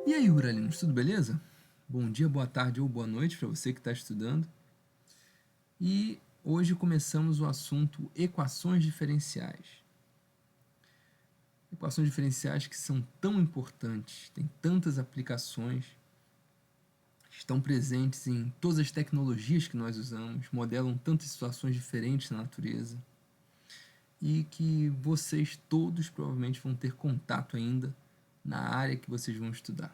E aí, Ruralinos, tudo beleza? Bom dia, boa tarde ou boa noite para você que está estudando. E hoje começamos o assunto equações diferenciais. Equações diferenciais que são tão importantes, têm tantas aplicações, estão presentes em todas as tecnologias que nós usamos, modelam tantas situações diferentes na natureza e que vocês todos provavelmente vão ter contato ainda na área que vocês vão estudar,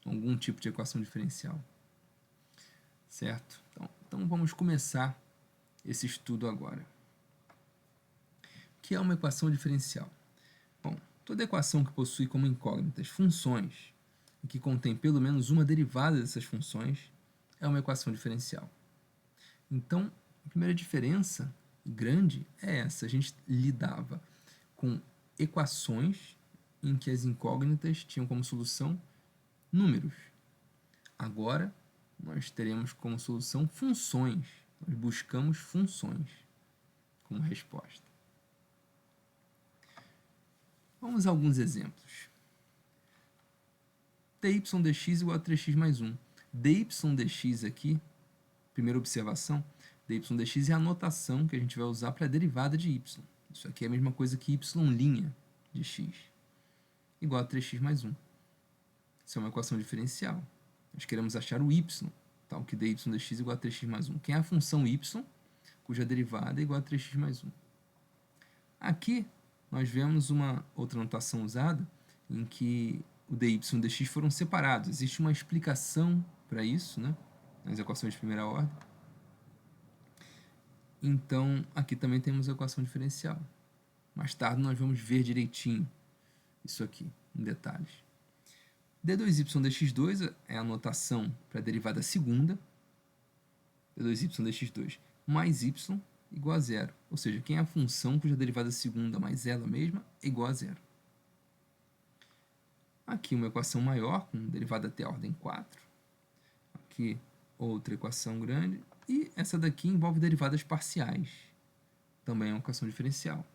algum tipo de equação diferencial. Certo? Então vamos começar esse estudo agora. O que é uma equação diferencial? Bom, toda equação que possui como incógnitas funções e que contém pelo menos uma derivada dessas funções é uma equação diferencial. Então, a primeira diferença grande é essa. A gente lidava com equações em que as incógnitas tinham como solução números. Agora, nós teremos como solução funções. Nós buscamos funções como resposta. Vamos a alguns exemplos. dy dx igual a 3x mais 1. dy dx aqui, primeira observação, dy dx é a notação que a gente vai usar para a derivada de y. Isso aqui é a mesma coisa que y' de x, igual a 3x mais 1. Isso é uma equação diferencial. Nós queremos achar o y, tal que dy dx igual a 3x mais 1, que é a função y, cuja derivada é igual a 3x mais 1. Aqui, nós vemos uma outra notação usada, em que o dy e dx foram separados. Existe uma explicação para isso, né, nas equações de primeira ordem. Então, aqui também temos a equação diferencial. Mais tarde nós vamos ver direitinho isso aqui, em detalhes. d2y dx2 é a notação para a derivada segunda, d2y dx2 mais y igual a zero. Ou seja, quem é a função cuja derivada segunda mais ela mesma é igual a zero. Aqui uma equação maior, com derivada até a ordem 4. Aqui outra equação grande. E essa daqui envolve derivadas parciais. Também é uma equação diferencial.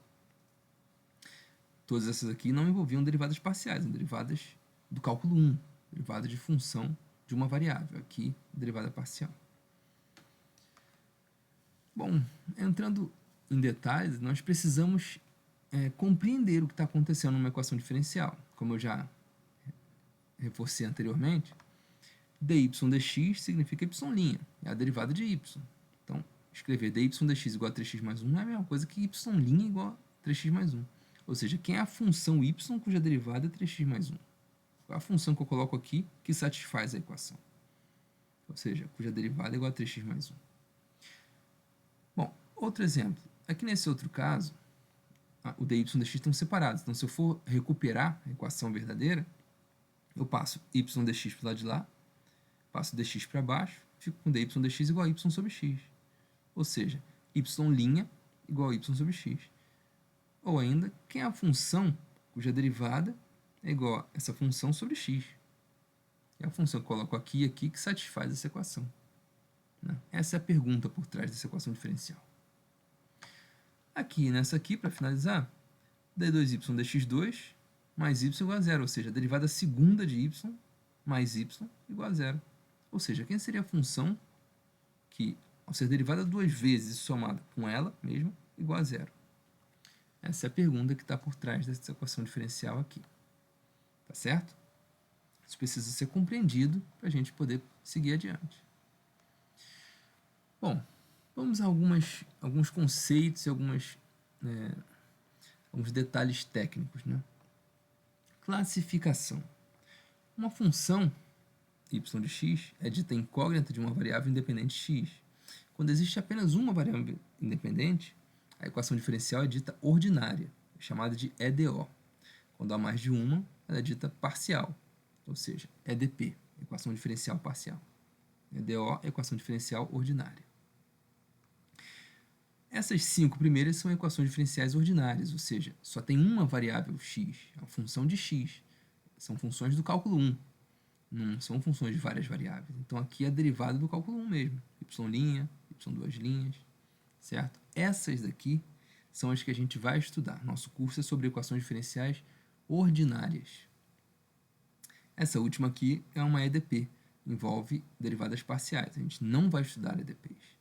Todas essas aqui não envolviam derivadas parciais, são derivadas do cálculo 1. Derivada de função de uma variável. Aqui, derivada parcial. Bom, entrando em detalhes, nós precisamos compreender o que está acontecendo numa equação diferencial. Como eu já reforcei anteriormente, dy dx significa y', é a derivada de y. Então, escrever dy dx igual a 3x mais 1 é a mesma coisa que y' igual a 3x mais 1. Ou seja, quem é a função y cuja derivada é 3x mais 1? Qual é a função que eu coloco aqui que satisfaz a equação? Ou seja, cuja derivada é igual a 3x mais 1. Bom, outro exemplo. Aqui nesse outro caso, o dy e dx estão separados. Então, se eu for recuperar a equação verdadeira, eu passo y dx para o lado de lá, passo dx para baixo, fico com dy dx igual a y sobre x. Ou seja, y' igual a y sobre x. Ou ainda, quem é a função cuja derivada é igual a essa função sobre x? É a função que eu coloco aqui e aqui que satisfaz essa equação. Essa é a pergunta por trás dessa equação diferencial. Aqui, nessa aqui, para finalizar, d2y dx2 mais y igual a zero, ou seja, a derivada segunda de y mais y igual a zero. Ou seja, quem seria a função que, ao ser derivada duas vezes e somada com ela mesma, igual a zero? Essa é a pergunta que está por trás dessa equação diferencial aqui. Tá certo? Isso precisa ser compreendido para a gente poder seguir adiante. Bom, vamos a alguns conceitos e alguns detalhes técnicos, né? Classificação. Uma função y de x é dita incógnita de uma variável independente x. Quando existe apenas uma variável independente, a equação diferencial é dita ordinária, chamada de EDO. Quando há mais de uma, ela é dita parcial, ou seja, EDP, equação diferencial parcial. EDO, equação diferencial ordinária. Essas 5 primeiras são equações diferenciais ordinárias, ou seja, só tem uma variável x, a função de x. São funções do cálculo 1, não são funções de várias variáveis. Então aqui é a derivada do cálculo 1 mesmo, y', y2', certo? Essas daqui são as que a gente vai estudar. Nosso curso é sobre equações diferenciais ordinárias. Essa última aqui é uma EDP, envolve derivadas parciais. A gente não vai estudar EDPs.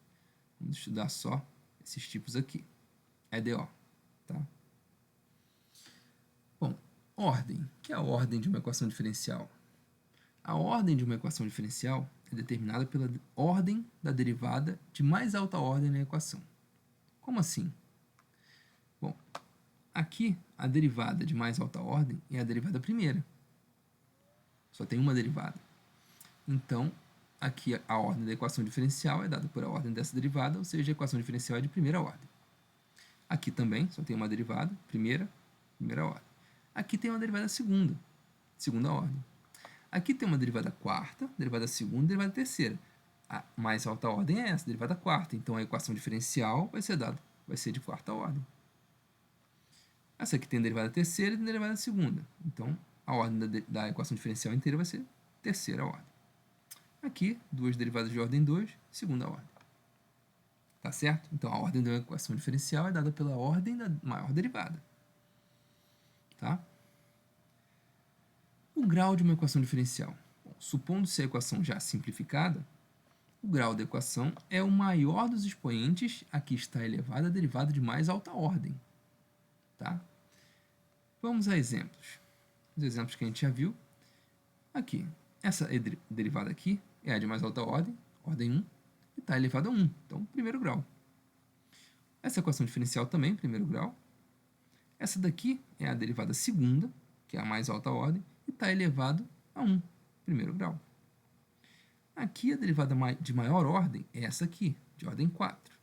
Vamos estudar só esses tipos aqui. EDO, tá? Bom, ordem. O que é a ordem de uma equação diferencial? A ordem de uma equação diferencial é determinada pela ordem da derivada de mais alta ordem na equação. Como assim? Bom, aqui a derivada de mais alta ordem é a derivada primeira. Só tem uma derivada. Então, aqui a ordem da equação diferencial é dada por a ordem dessa derivada, ou seja, a equação diferencial é de primeira ordem. Aqui também só tem uma derivada, primeira ordem. Aqui tem uma derivada segunda ordem. Aqui tem uma derivada quarta, derivada segunda e derivada terceira. A mais alta ordem é essa, derivada quarta. Então, a equação diferencial vai ser de quarta ordem. Essa aqui tem derivada terceira e derivada segunda. Então, a ordem da equação diferencial inteira vai ser terceira ordem. Aqui, duas derivadas de ordem 2, segunda ordem. Tá certo? Então, a ordem da equação diferencial é dada pela ordem da maior derivada. Tá? O grau de uma equação diferencial. Bom, supondo-se a equação já simplificada, o grau da equação é o maior dos expoentes a que está elevada a derivada de mais alta ordem. Tá? Vamos a exemplos. Os exemplos que a gente já viu. Aqui, essa derivada aqui é a de mais alta ordem, ordem 1, e está elevada a 1, então primeiro grau. Essa equação diferencial também, primeiro grau. Essa daqui é a derivada segunda, que é a mais alta ordem, e está elevado a 1, primeiro grau. Aqui a derivada de maior ordem é essa aqui, de ordem 4,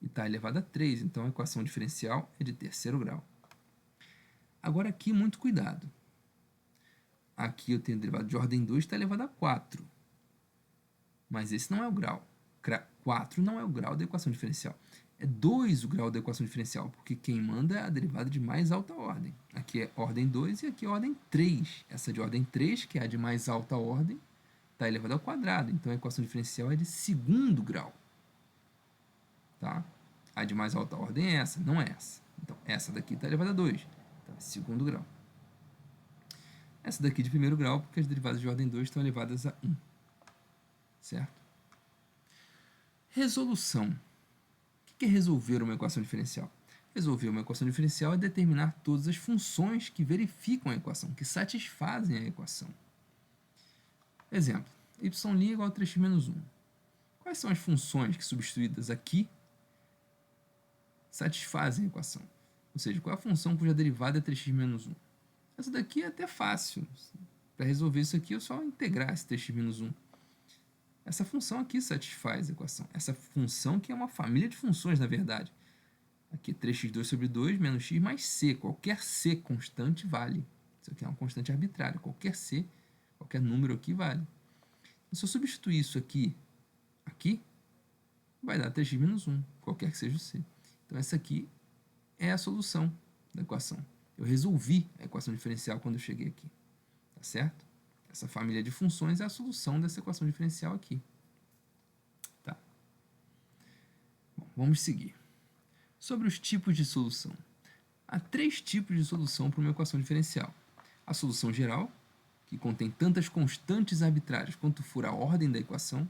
e está elevada a 3, então a equação diferencial é de terceiro grau. Agora aqui, muito cuidado. Aqui eu tenho derivada de ordem 2, está elevada a 4. Mas esse não é o grau. 4 não é o grau da equação diferencial. É 2 o grau da equação diferencial, porque quem manda é a derivada de mais alta ordem. Aqui é ordem 2 e aqui é ordem 3. Essa de ordem 3, que é a de mais alta ordem, está elevada ao quadrado. Então a equação diferencial é de segundo grau. Tá? A de mais alta ordem é essa, não é essa. Então essa daqui está elevada a 2. Então é segundo grau. Essa daqui de primeiro grau, porque as derivadas de ordem 2 estão elevadas a 1. Certo? Resolução. O que é resolver uma equação diferencial? Resolver uma equação diferencial é determinar todas as funções que verificam a equação, que satisfazem a equação. Exemplo, y' igual a 3x menos 1. Quais são as funções que, substituídas aqui, satisfazem a equação? Ou seja, qual é a função cuja derivada é 3x menos 1? Essa daqui é até fácil. Para resolver isso aqui, é só integrar esse 3x menos 1. Essa função aqui satisfaz a equação. Essa função que é uma família de funções, na verdade. Aqui 3x2 sobre 2 menos x mais c. Qualquer c constante vale. Isso aqui é uma constante arbitrária. Qualquer c, qualquer número aqui vale. E se eu substituir isso aqui, vai dar 3x menos 1, qualquer que seja o c. Então essa aqui é a solução da equação. Eu resolvi a equação diferencial quando eu cheguei aqui. Tá certo? Essa família de funções é a solução dessa equação diferencial aqui. Tá? Bom, vamos seguir. Sobre os tipos de solução. Há 3 tipos de solução para uma equação diferencial. A solução geral, que contém tantas constantes arbitrárias quanto for a ordem da equação.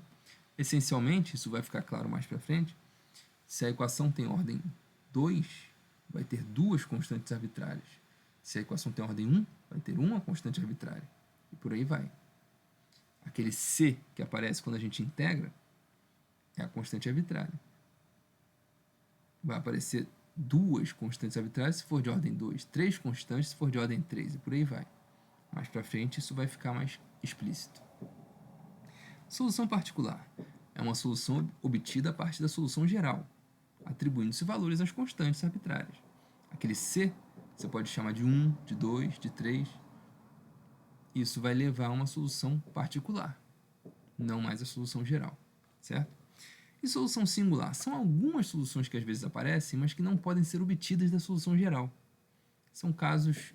Essencialmente, isso vai ficar claro mais para frente, se a equação tem ordem 2, vai ter 2 constantes arbitrárias. Se a equação tem ordem 1, vai ter uma constante arbitrária. E por aí vai. Aquele c que aparece quando a gente integra é a constante arbitrária. Vai aparecer 2 constantes arbitrárias se for de ordem 2, 3 constantes se for de ordem 3, e por aí vai. Mais para frente isso vai ficar mais explícito. Solução particular é uma solução obtida a partir da solução geral, atribuindo-se valores às constantes arbitrárias. Aquele c você pode chamar de 1, de 2, de 3. Isso vai levar a uma solução particular, não mais a solução geral, certo? E solução singular são algumas soluções que às vezes aparecem, mas que não podem ser obtidas da solução geral. São casos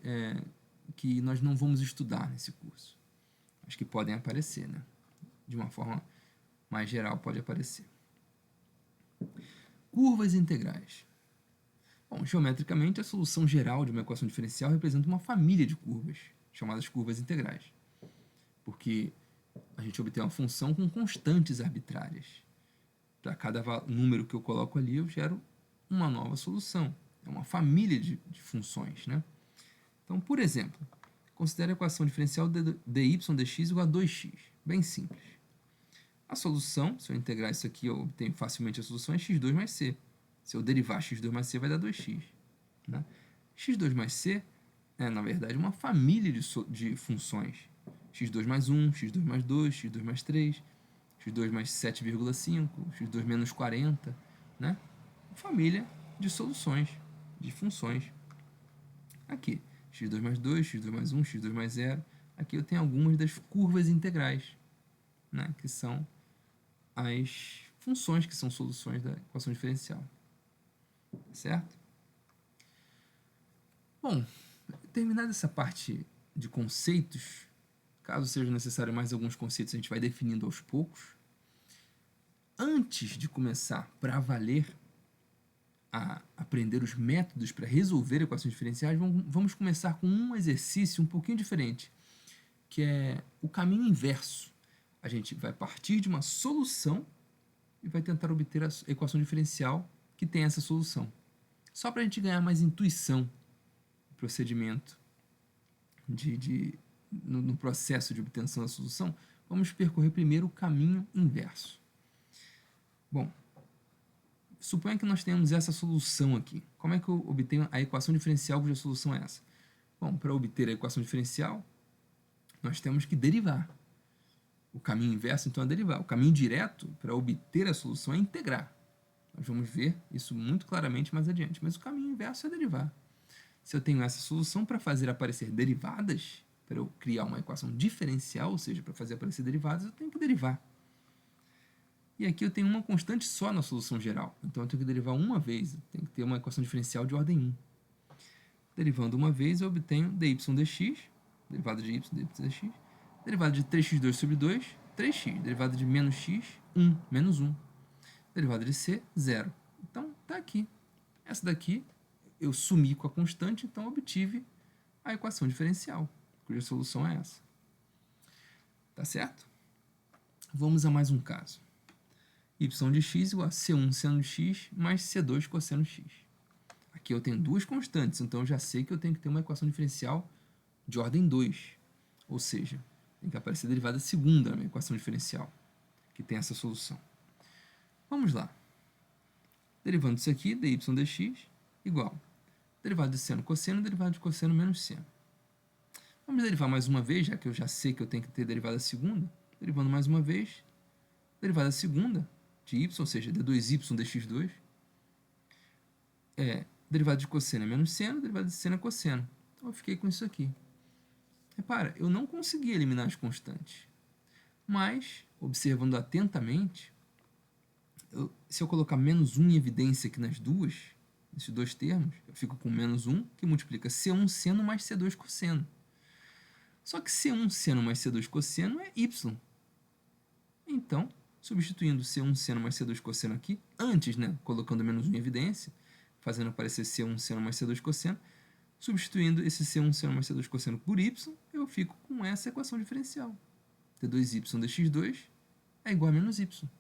que nós não vamos estudar nesse curso, mas que podem aparecer, né? De uma forma mais geral pode aparecer. Curvas integrais. Bom, geometricamente, a solução geral de uma equação diferencial representa uma família de curvas, chamadas curvas integrais. porque a gente obtém uma função com constantes arbitrárias. Para cada número que eu coloco ali, eu gero uma nova solução. É uma família de funções, né? Então, por exemplo, considere a equação diferencial de dy dx igual a 2x. Bem simples. A solução, se eu integrar isso aqui, eu obtenho facilmente a solução, é x2 mais c. Se eu derivar x2 mais c, vai dar 2x. Né? x2 mais c é, na verdade, uma família de funções. x2 mais 1, x2 mais 2, x2 mais 3, x2 mais 7,5, x2 menos 40, né? Família de soluções, de funções. Aqui, x2 mais 2, x2 mais 1, x2 mais 0. Aqui eu tenho algumas das curvas integrais, né? Que são as funções que são soluções da equação diferencial. Certo? Bom, terminada essa parte de conceitos, caso seja necessário mais alguns conceitos, a gente vai definindo aos poucos. Antes de começar para valer a aprender os métodos para resolver equações diferenciais, vamos começar com um exercício um pouquinho diferente, que é o caminho inverso. A gente vai partir de uma solução e vai tentar obter a equação diferencial que tem essa solução. Só para a gente ganhar mais intuição no procedimento, no processo de obtenção da solução, vamos percorrer primeiro o caminho inverso. Bom, suponha que nós tenhamos essa solução aqui. Como é que eu obtenho a equação diferencial cuja solução é essa? Bom, para obter a equação diferencial, nós temos que derivar. O caminho inverso, então, é derivar. O caminho direto para obter a solução é integrar. Nós vamos ver isso muito claramente mais adiante. Mas o caminho inverso é derivar. Se eu tenho essa solução, para fazer aparecer derivadas, para eu criar uma equação diferencial, ou seja, para fazer aparecer derivadas, eu tenho que derivar. E aqui eu tenho uma constante só na solução geral. Então eu tenho que derivar uma vez. Eu tenho que ter uma equação diferencial de ordem 1. Derivando uma vez, eu obtenho dy dx, derivada de y dx, derivada de 3x2 sobre 2, 3x. Derivada de menos x, 1, menos 1. Derivada de c, 0. Então, está aqui. Essa daqui eu sumi com a constante, então obtive a equação diferencial, cuja solução é essa. Tá certo? Vamos a mais um caso. Y de x igual a C1 seno de x mais C2 cosseno de x. Aqui eu tenho duas constantes, então eu já sei que eu tenho que ter uma equação diferencial de ordem 2. Ou seja, tem que aparecer a derivada segunda na minha equação diferencial, que tem essa solução. Vamos lá. Derivando isso aqui, dy dx igual derivada de seno cosseno, derivada de cosseno menos seno. Vamos derivar mais uma vez, já que eu já sei que eu tenho que ter derivada segunda. Derivando mais uma vez, derivada segunda de y, ou seja, d2y dx2, derivada de cosseno é menos seno, derivada de seno é cosseno. Então eu fiquei com isso aqui. Repara, eu não consegui eliminar as constantes, mas, observando atentamente, se eu colocar menos 1 em evidência aqui nesses dois termos, eu fico com menos 1, que multiplica C1 seno mais C2 cosseno. Só que C1 seno mais C2 cosseno é y. Então, substituindo C1 seno mais C2 cosseno aqui, antes, né, colocando menos 1 em evidência, fazendo aparecer C1 seno mais C2 cosseno, substituindo esse C1 seno mais C2 cosseno por y, eu fico com essa equação diferencial. T2y dx2 é igual a menos y.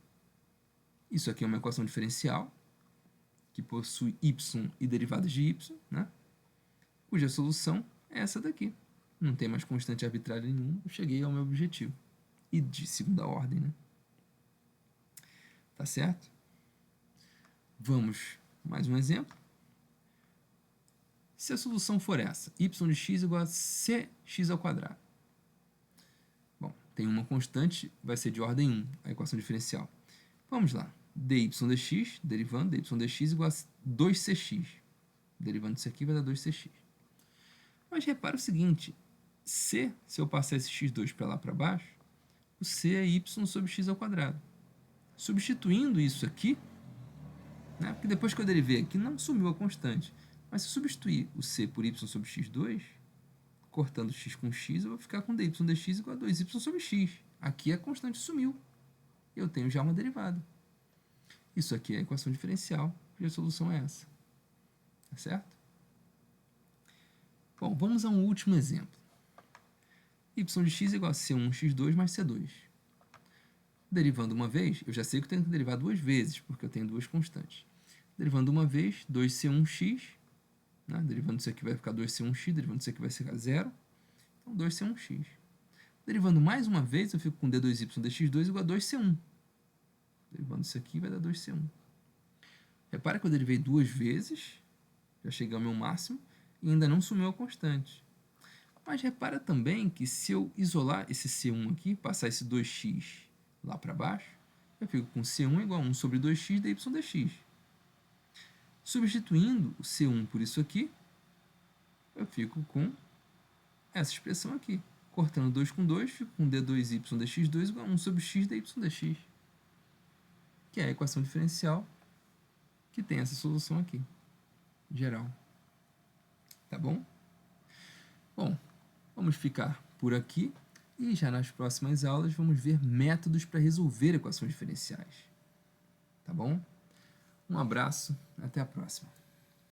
Isso aqui é uma equação diferencial, que possui y e derivadas de y, né, cuja solução é essa daqui. Não tem mais constante arbitrária nenhuma, eu cheguei ao meu objetivo. E de segunda ordem, né? Tá certo? Vamos, mais um exemplo. Se a solução for essa, y de x igual a cx ao quadrado. Bom, tem uma constante, vai ser de ordem 1, a equação diferencial. Vamos lá. dy dx, derivando, dy dx igual a 2cx. Derivando isso aqui vai dar 2cx. Mas repara o seguinte, se eu passar esse x2 para lá para baixo, o c é y sobre x ao quadrado. Substituindo isso aqui, né, porque depois que eu derivei aqui não sumiu a constante, mas se eu substituir o c por y sobre x2, cortando x com x, eu vou ficar com dy dx igual a 2y sobre x. Aqui a constante sumiu. Eu tenho já uma derivada. Isso aqui é a equação diferencial, e a solução é essa. Tá certo? Bom, vamos a um último exemplo. y de x é igual a C1x2 mais C2. Derivando uma vez, eu já sei que eu tenho que derivar duas vezes, porque eu tenho duas constantes. Derivando uma vez, 2C1x, né? Derivando isso aqui vai ficar 2C1x, derivando isso aqui vai ficar 0. Então, 2C1x. Derivando mais uma vez, eu fico com d2y dx2 igual a 2C1. Derivando isso aqui vai dar 2C1. Repara que eu derivei duas vezes, já cheguei ao meu máximo, e ainda não sumiu a constante. Mas repara também que se eu isolar esse C1 aqui, passar esse 2x lá para baixo, eu fico com C1 igual a 1 sobre 2x dy dx. Substituindo o C1 por isso aqui, eu fico com essa expressão aqui. Cortando 2 com 2, fico com d2y dx2 igual a 1 sobre x dy dx. Que é a equação diferencial que tem essa solução aqui, geral. Tá bom? Bom, vamos ficar por aqui e já nas próximas aulas vamos ver métodos para resolver equações diferenciais. Tá bom? Um abraço, até a próxima.